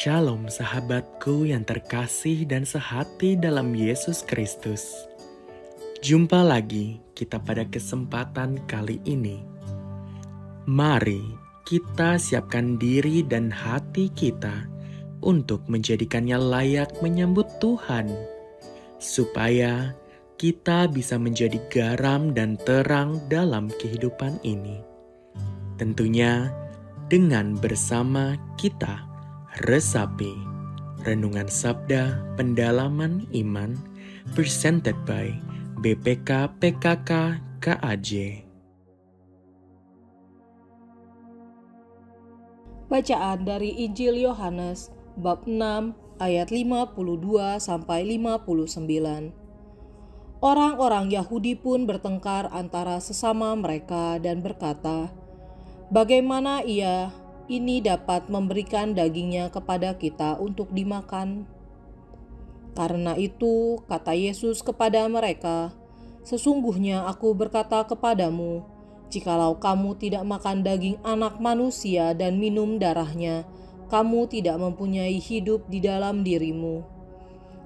Shalom sahabatku yang terkasih dan sehati dalam Yesus Kristus. Jumpa lagi kita pada kesempatan kali ini. Mari kita siapkan diri dan hati kita untuk menjadikannya layak menyambut Tuhan, supaya kita bisa menjadi garam dan terang dalam kehidupan ini. Tentunya dengan bersama kita resapi Renungan Sabda Pendalaman Iman presented by BPK PKK KAJ. Bacaan dari Injil Yohanes bab 6 ayat 52 sampai 59. Orang-orang Yahudi pun bertengkar antara sesama mereka dan berkata, "Bagaimana ia ini dapat memberikan dagingnya kepada kita untuk dimakan?" Karena itu, kata Yesus kepada mereka, "Sesungguhnya aku berkata kepadamu, jikalau kamu tidak makan daging anak manusia dan minum darahnya, kamu tidak mempunyai hidup di dalam dirimu.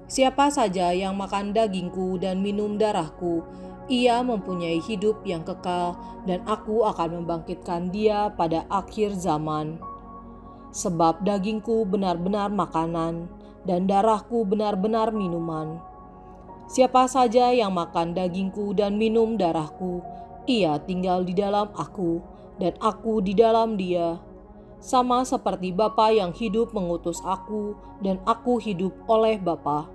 Siapa saja yang makan dagingku dan minum darahku, ia mempunyai hidup yang kekal, dan aku akan membangkitkan dia pada akhir zaman. Sebab dagingku benar-benar makanan, dan darahku benar-benar minuman. Siapa saja yang makan dagingku dan minum darahku, ia tinggal di dalam aku, dan aku di dalam dia. Sama seperti Bapa yang hidup mengutus aku, dan aku hidup oleh Bapa.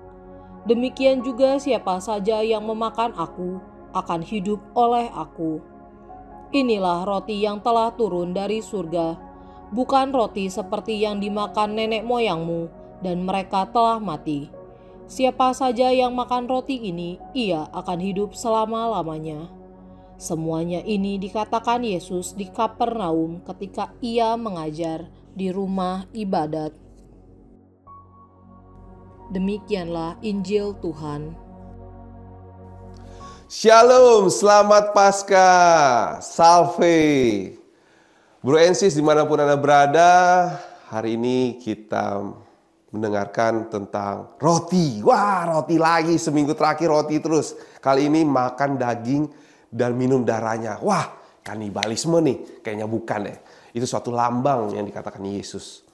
Demikian juga siapa saja yang memakan aku, akan hidup oleh aku. Inilah roti yang telah turun dari surga, bukan roti seperti yang dimakan nenek moyangmu, dan mereka telah mati. Siapa saja yang makan roti ini, ia akan hidup selama-lamanya." Semuanya ini dikatakan Yesus di Kapernaum ketika ia mengajar di rumah ibadat. Demikianlah Injil Tuhan. Shalom, selamat Paskah, Salve. Bro Ensis dimanapun Anda berada, hari ini kita mendengarkan tentang roti. Wah, roti lagi, seminggu terakhir roti terus. Kali ini makan daging dan minum darahnya. Wah, kanibalisme nih, kayaknya bukan ya. Itu suatu lambang yang dikatakan Yesus.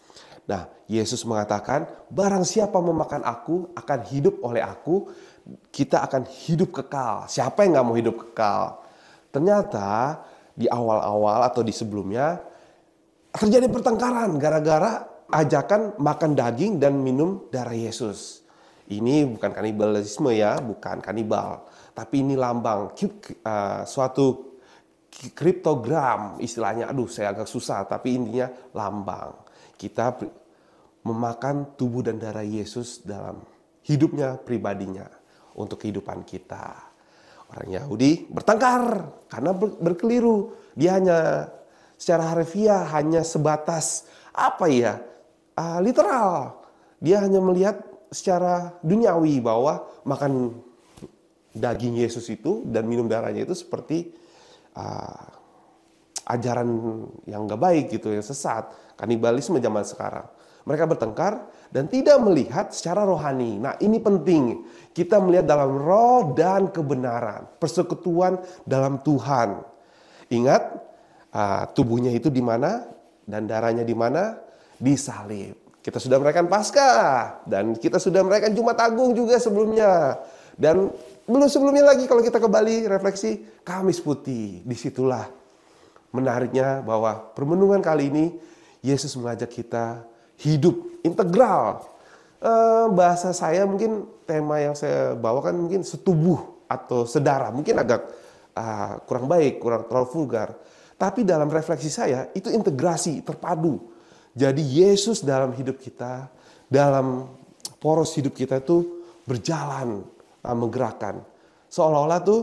Nah, Yesus mengatakan, barang siapa memakan aku akan hidup oleh aku, kita akan hidup kekal. Siapa yang gak mau hidup kekal? Ternyata di awal-awal atau di sebelumnya terjadi pertengkaran gara-gara ajakan makan daging dan minum darah Yesus. Ini bukan kanibalisme ya, bukan kanibal. Tapi ini lambang, suatu kriptogram istilahnya. Aduh, saya agak susah, tapi intinya lambang. Kita memakan tubuh dan darah Yesus dalam hidupnya pribadinya. Untuk kehidupan kita. Orang Yahudi bertengkar karena berkeliru. Dia hanya secara harfiah hanya sebatas literal. Dia hanya melihat secara duniawi bahwa makan daging Yesus itu dan minum darahnya itu seperti ajaran yang gak baik gitu, yang sesat. Kanibalisme zaman sekarang. Mereka bertengkar dan tidak melihat secara rohani. Nah, ini penting. Kita melihat dalam roh dan kebenaran. Persekutuan dalam Tuhan. Ingat, tubuhnya itu di mana dan darahnya di mana? Di salib. Kita sudah merayakan Paskah dan kita sudah merayakan Jumat Agung juga sebelumnya. Dan belum sebelumnya lagi kalau kita kembali refleksi Kamis Putih. Disitulah menariknya bahwa permenungan kali ini Yesus mengajak kita hidup integral. Bahasa saya mungkin tema yang saya bawakan mungkin setubuh atau sedarah. Mungkin agak kurang baik, kurang terlalu vulgar. Tapi dalam refleksi saya itu integrasi, terpadu. Jadi Yesus dalam hidup kita, dalam poros hidup kita itu berjalan, menggerakkan. Seolah-olah tuh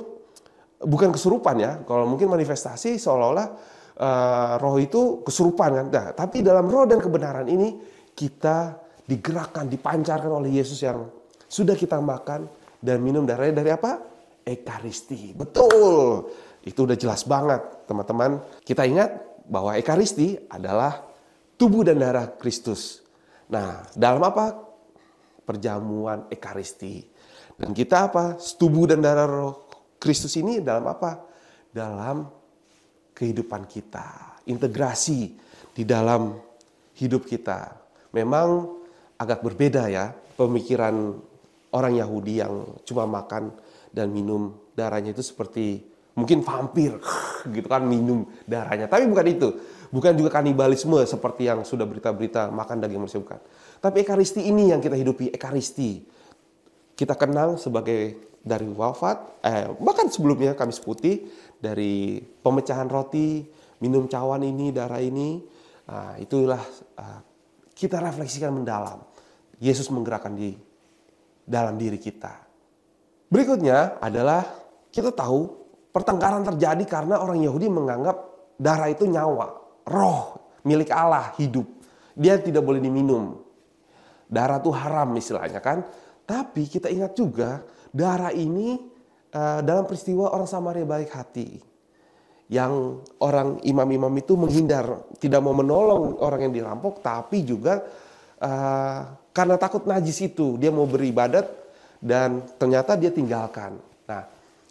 bukan kesurupan ya. Kalau mungkin manifestasi seolah-olah roh itu kesurupan kan. Nah, tapi dalam roh dan kebenaran ini kita digerakkan, dipancarkan oleh Yesus yang sudah kita makan dan minum darahnya dari apa? Ekaristi. Betul. Itu udah jelas banget, teman-teman. Kita ingat bahwa Ekaristi adalah tubuh dan darah Kristus. Nah, dalam apa? Perjamuan Ekaristi. Dan kita apa? Tubuh dan darah Roh Kristus ini dalam apa? Dalam kehidupan kita. Integrasi di dalam hidup kita. Memang agak berbeda ya pemikiran orang Yahudi yang cuma makan dan minum darahnya itu seperti mungkin vampir gitu kan, minum darahnya. Tapi bukan itu. Bukan juga kanibalisme seperti yang sudah berita-berita makan daging manusia, bukan. Tapi Ekaristi ini yang kita hidupi, Ekaristi. Kita kenang sebagai dari wafat, bahkan sebelumnya Kamis Putih, dari pemecahan roti, minum cawan ini, darah ini. Nah, itulah kita refleksikan mendalam. Yesus menggerakkan di dalam diri kita. Berikutnya adalah kita tahu pertengkaran terjadi karena orang Yahudi menganggap darah itu nyawa, roh, milik Allah, hidup. Dia tidak boleh diminum. Darah itu haram istilahnya kan. Tapi kita ingat juga darah ini dalam peristiwa orang Samaria baik hati. Yang orang imam-imam itu menghindar, tidak mau menolong orang yang dirampok, tapi juga karena takut najis itu, dia mau beribadat dan ternyata dia tinggalkan. Nah,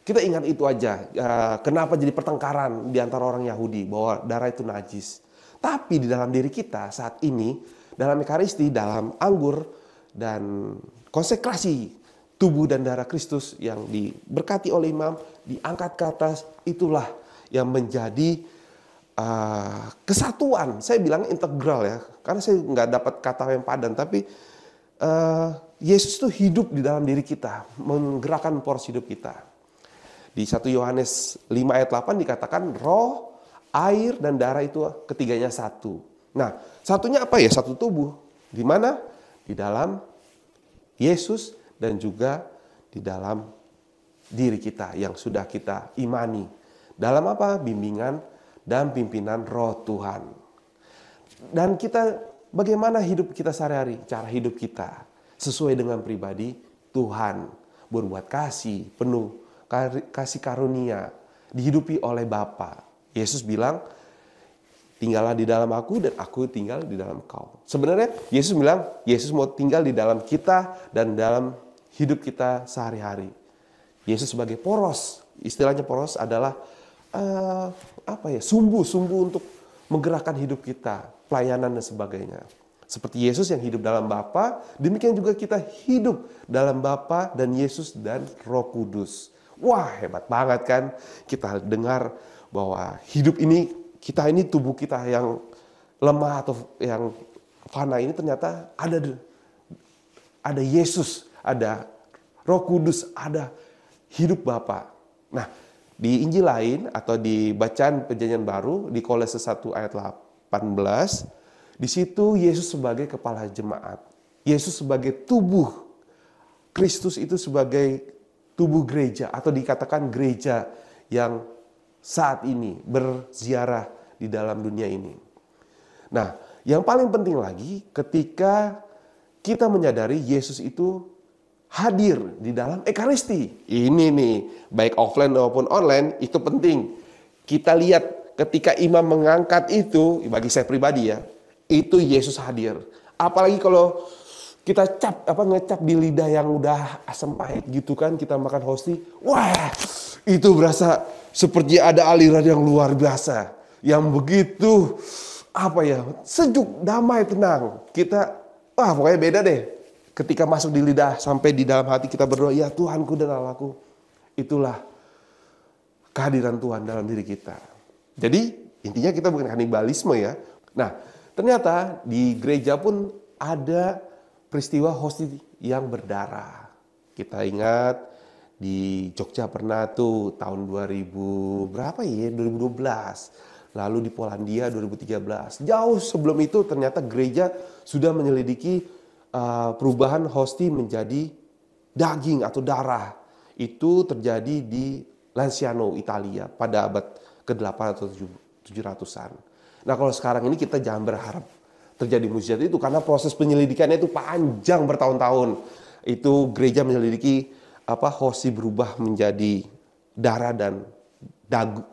kita ingat itu aja, kenapa jadi pertengkaran di antara orang Yahudi, bahwa darah itu najis. Tapi di dalam diri kita saat ini, dalam Ekaristi, dalam anggur, dan konsekrasi tubuh dan darah Kristus yang diberkati oleh imam, diangkat ke atas, itulah yang menjadi kesatuan. Saya bilang integral ya, karena saya nggak dapat kata yang padan, tapi Yesus itu hidup di dalam diri kita, menggerakkan poros hidup kita. Di 1 Yohanes 5 ayat 8 dikatakan roh, air, dan darah itu ketiganya satu. Nah, satunya apa ya? Satu tubuh. Di mana? Di dalam Yesus dan juga di dalam diri kita yang sudah kita imani. Dalam apa? Bimbingan dan pimpinan Roh Tuhan. Dan kita bagaimana hidup kita sehari-hari? Cara hidup kita sesuai dengan pribadi Tuhan. Berbuat kasih, penuh kasih karunia, dihidupi oleh Bapa. Yesus bilang, tinggallah di dalam aku dan aku tinggal di dalam kau. Sebenarnya Yesus bilang, Yesus mau tinggal di dalam kita dan dalam hidup kita sehari-hari. Yesus sebagai poros, istilahnya poros adalah sumbu untuk menggerakkan hidup kita, pelayanan dan sebagainya. Seperti Yesus yang hidup dalam Bapa, demikian juga kita hidup dalam Bapa dan Yesus dan Roh Kudus. Wah, hebat banget kan? Kita dengar bahwa hidup ini, kita ini tubuh kita yang lemah atau yang fana ini ternyata ada Yesus, ada Roh Kudus, ada hidup Bapa. Nah, di Injil lain atau di bacaan Perjanjian Baru di Kolose 1 ayat 18, di situ Yesus sebagai kepala jemaat. Yesus sebagai tubuh. Kristus itu sebagai tubuh gereja atau dikatakan gereja yang saat ini berziarah di dalam dunia ini. Nah, yang paling penting lagi ketika kita menyadari Yesus itu hadir di dalam Ekaristi. Ini nih, baik offline maupun online, itu penting. Kita lihat ketika imam mengangkat itu, bagi saya pribadi ya, itu Yesus hadir. Apalagi kalau kita ngecap di lidah yang udah asam pahit gitu kan, kita makan hosti, wah, itu berasa seperti ada aliran yang luar biasa, yang begitu sejuk, damai, tenang. Kita, pokoknya beda deh. Ketika masuk di lidah sampai di dalam hati kita berdoa, ya Tuhanku dan Allahku, itulah kehadiran Tuhan dalam diri kita. Jadi intinya kita bukan kanibalisme ya. Nah, ternyata di gereja pun ada peristiwa hosti yang berdarah. Kita ingat di Jogja pernah tuh tahun 2012. Lalu di Polandia 2013. Jauh sebelum itu ternyata gereja sudah menyelidiki perubahan hosti menjadi daging atau darah. Itu terjadi di Lanciano, Italia pada abad ke-8 atau 700-an. Nah, kalau sekarang ini kita jangan berharap terjadi mukjizat itu karena proses penyelidikannya itu panjang bertahun-tahun. Itu gereja menyelidiki hosti berubah menjadi darah dan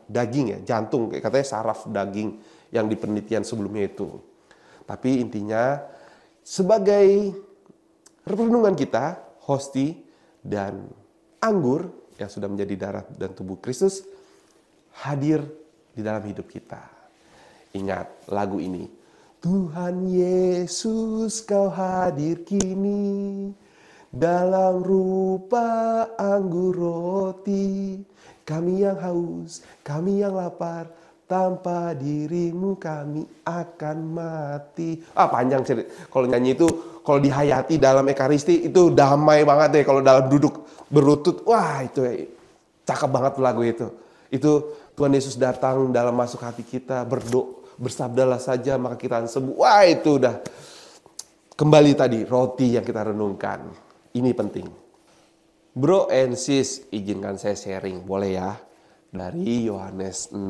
daging ya, jantung, katanya saraf daging yang di penelitian sebelumnya itu. Tapi intinya Sebagai renungan kita, hosti dan anggur yang sudah menjadi darah dan tubuh Kristus hadir di dalam hidup kita. Ingat lagu ini. Tuhan Yesus, kau hadir kini dalam rupa anggur roti. Kami yang haus, kami yang lapar, tanpa dirimu kami akan mati. Panjang cerita. Kalau nyanyi itu, kalau dihayati dalam Ekaristi itu damai banget deh. Kalau dalam duduk berlutut, wah itu cakep banget lagu itu. Itu Tuhan Yesus datang dalam masuk hati kita, bersabdalah saja maka kita akan sembuh. Wah itu udah kembali tadi roti yang kita renungkan. Ini penting. Bro and sis, izinkan saya sharing, boleh ya? Dari Yohanes 6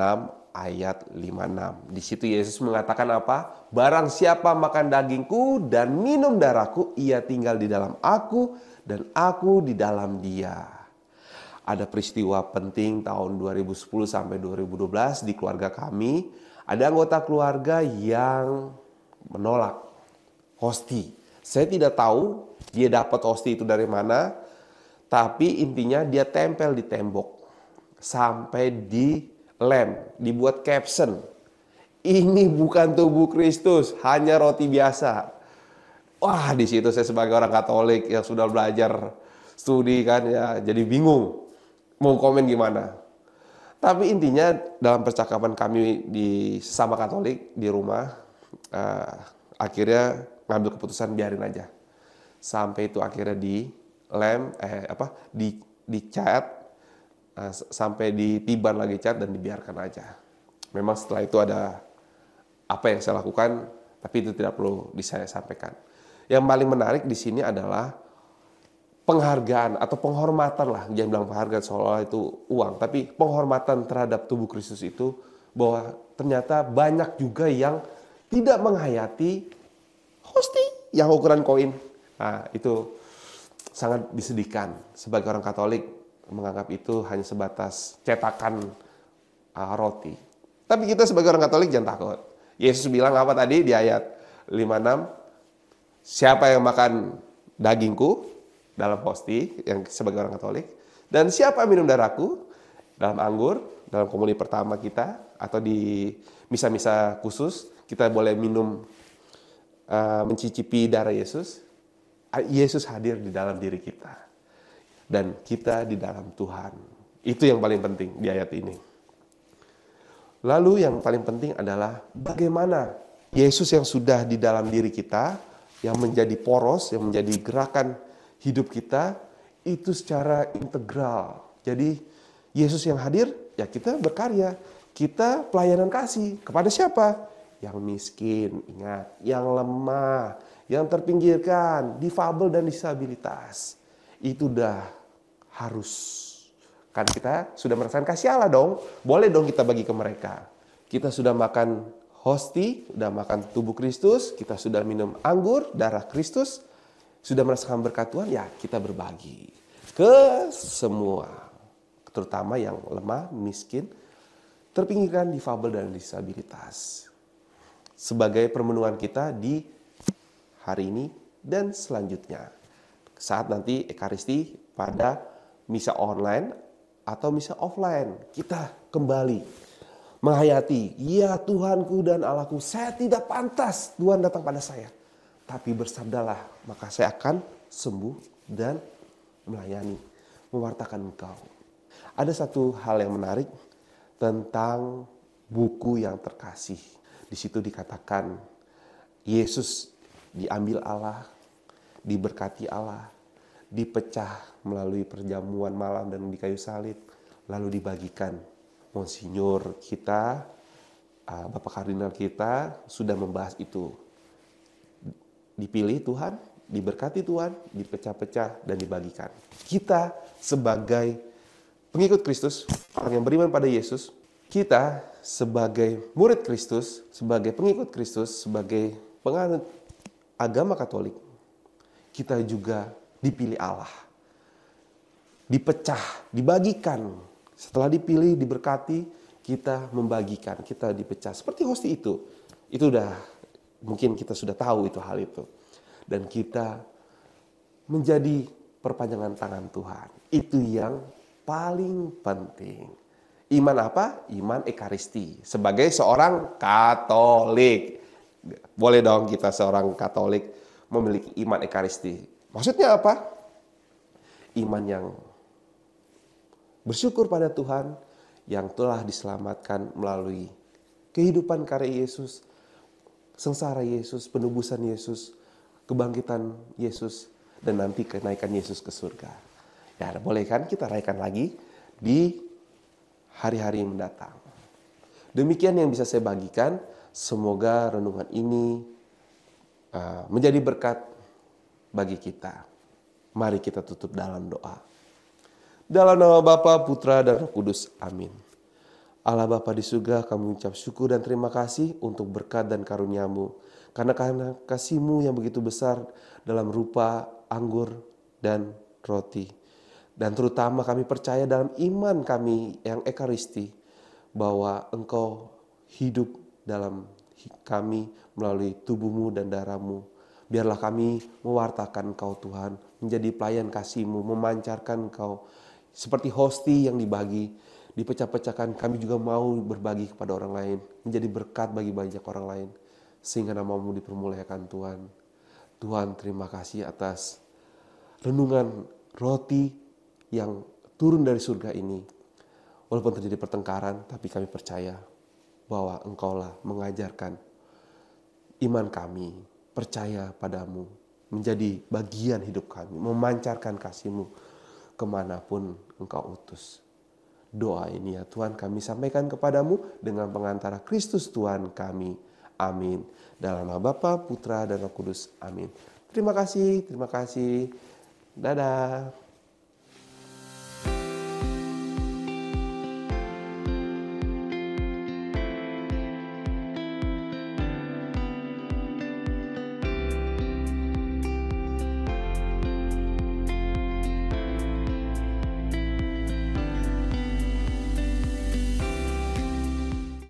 ayat 56. Di situ Yesus mengatakan apa? Barang siapa makan dagingku dan minum darahku, ia tinggal di dalam aku dan aku di dalam dia. Ada peristiwa penting tahun 2010 sampai 2012 di keluarga kami. Ada anggota keluarga yang menolak hosti. Saya tidak tahu dia dapat hosti itu dari mana. Tapi intinya dia tempel di tembok. Sampai di lem. Dibuat caption. Ini bukan tubuh Kristus. Hanya roti biasa. Wah, di situ saya sebagai orang Katolik yang sudah belajar studi kan ya. Jadi bingung. Mau komen gimana. Tapi intinya dalam percakapan kami di sesama Katolik di rumah. Akhirnya ngambil keputusan biarin aja. Sampai itu akhirnya di cat, sampai ditiban lagi cat dan dibiarkan aja. Memang setelah itu ada apa yang saya lakukan, tapi itu tidak perlu saya sampaikan. Yang paling menarik di sini adalah penghargaan atau penghormatan lah, jangan bilang penghargaan seolah itu uang, tapi penghormatan terhadap tubuh Kristus itu bahwa ternyata banyak juga yang tidak menghayati hosti yang ukuran koin. Nah, itu sangat disedihkan. Sebagai orang Katolik menganggap itu hanya sebatas cetakan roti. Tapi kita sebagai orang Katolik jangan takut. Yesus bilang apa tadi di ayat 56? Siapa yang makan dagingku dalam hosti yang sebagai orang Katolik, dan siapa minum darahku dalam anggur, dalam komuni pertama kita atau di misa-misa khusus kita boleh minum mencicipi darah Yesus. Yesus hadir di dalam diri kita. Dan kita di dalam Tuhan. Itu yang paling penting di ayat ini. Lalu yang paling penting adalah bagaimana Yesus yang sudah di dalam diri kita, yang menjadi poros, yang menjadi gerakan hidup kita, itu secara integral. Jadi Yesus yang hadir, ya kita berkarya. Kita pelayanan kasih. Kepada siapa? Yang miskin, ingat. Yang lemah, yang terpinggirkan, difabel dan disabilitas. Itu udah harus. Kan kita sudah merasakan kasih Allah dong. Boleh dong kita bagi ke mereka. Kita sudah makan hosti, sudah makan tubuh Kristus, kita sudah minum anggur, darah Kristus, sudah merasakan berkat Tuhan, ya kita berbagi. Ke semua. Terutama yang lemah, miskin, terpinggirkan, difabel dan disabilitas. Sebagai permenungan kita di hari ini dan selanjutnya. Saat nanti Ekaristi pada misa online atau misa offline, kita kembali menghayati, ya Tuhanku dan Allahku, saya tidak pantas Tuhan datang pada saya. Tapi bersabdalah, maka saya akan sembuh dan melayani, mewartakan Engkau. Ada satu hal yang menarik tentang buku yang terkasih. Di situ dikatakan, Yesus diambil Allah, diberkati Allah, dipecah melalui perjamuan malam dan di kayu salib, lalu dibagikan. Monsinyur kita, Bapak Kardinal kita sudah membahas itu. Dipilih Tuhan, diberkati Tuhan, dipecah-pecah dan dibagikan. Kita sebagai pengikut Kristus, orang yang beriman pada Yesus, kita sebagai murid Kristus, sebagai pengikut Kristus, sebagai penganut agama Katolik, kita juga dipilih Allah. Dipecah, dibagikan. Setelah dipilih, diberkati, kita membagikan, kita dipecah. Seperti hosti itu. Itu udah mungkin kita sudah tahu itu hal itu. Dan kita menjadi perpanjangan tangan Tuhan. Itu yang paling penting. Iman apa? Iman Ekaristi. Sebagai seorang Katolik. Boleh dong kita seorang Katolik memiliki iman Ekaristi. Maksudnya apa? Iman yang bersyukur pada Tuhan yang telah diselamatkan melalui kehidupan karya Yesus, sengsara Yesus, penebusan Yesus, kebangkitan Yesus, dan nanti kenaikan Yesus ke surga. Ya, boleh kan kita rayakan lagi di hari-hari mendatang. Demikian yang bisa saya bagikan. Semoga renungan ini menjadi berkat bagi kita. Mari kita tutup dalam doa. Dalam nama Bapa, Putra, dan Roh Kudus. Amin. Allah Bapa di surga, kami ucap syukur dan terima kasih untuk berkat dan karunia-Mu. Karena kasih-Mu yang begitu besar dalam rupa anggur dan roti. Dan terutama kami percaya dalam iman kami yang Ekaristi, bahwa Engkau hidup dalam kami melalui tubuh-Mu dan darah-Mu. Biarlah kami mewartakan Engkau Tuhan, menjadi pelayan kasih-Mu, memancarkan Engkau. Seperti hosti yang dibagi, dipecah-pecahkan, kami juga mau berbagi kepada orang lain, menjadi berkat bagi banyak orang lain, sehingga nama-Mu dipermuliakan Tuhan. Tuhan, terima kasih atas renungan roti yang turun dari surga ini. Walaupun terjadi pertengkaran, tapi kami percaya bahwa Engkaulah mengajarkan iman kami, percaya padamu, menjadi bagian hidup kami, memancarkan kasih-Mu kemanapun Engkau utus. Doa ini ya Tuhan kami sampaikan kepadamu dengan pengantara Kristus Tuhan kami. Amin. Dalam nama Bapa, Putra, dan Roh Kudus. Amin. Terima kasih. Dadah.